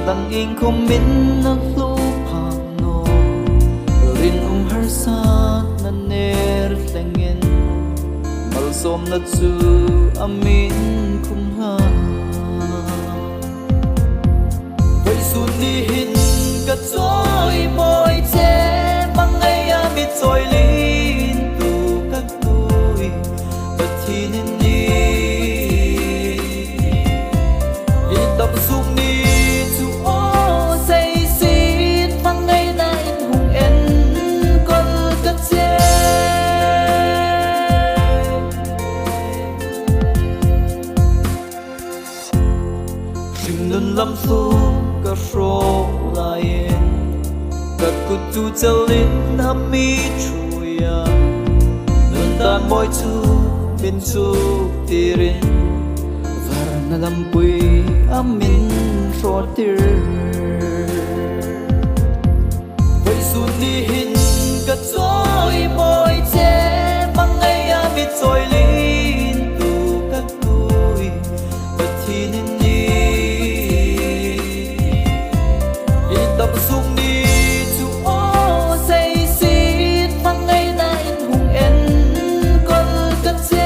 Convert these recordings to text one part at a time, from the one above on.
dang in không min na lu phang no rin har sa na ner tlengen mal som na chu amin kum ha vai sun ni hin ka choi moi che mangai a mi choi lin tu ka tui but hin ni i tập sung ni chu o say xin mangai na in hung en kol ka che ring nun lam su ka ro la yen ka ku tu chalin na mi chuya nun tan moi chu bin chu tirin var na lam pui amin ro tir vai sun ni hin ka choi moi che mangai a mi choi lin tu ka tui but hin ni i tập sung ni chu o say xin mangai na in hung en kol ka che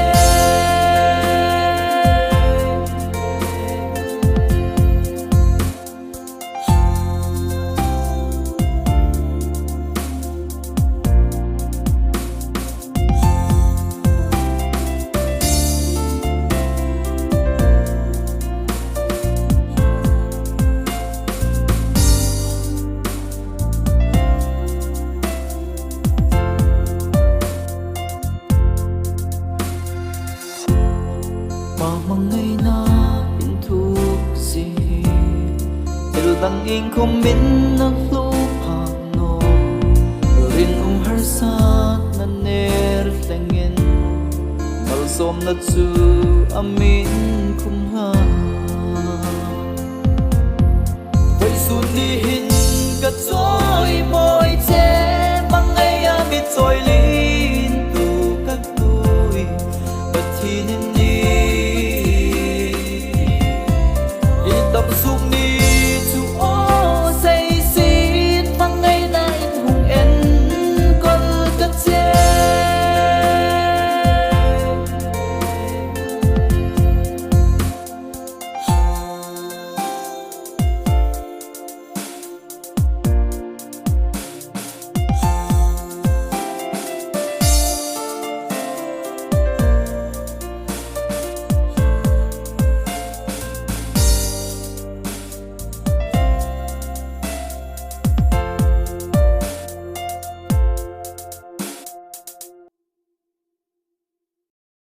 bao mangai na in thuk si il dang in không min na lu phang no rin har sa na ner tlengen mal som na chu amin kum ha vai sun ni hin ka choi moi che mangai a mi choi lin tu ka tui but hin ni i tập sung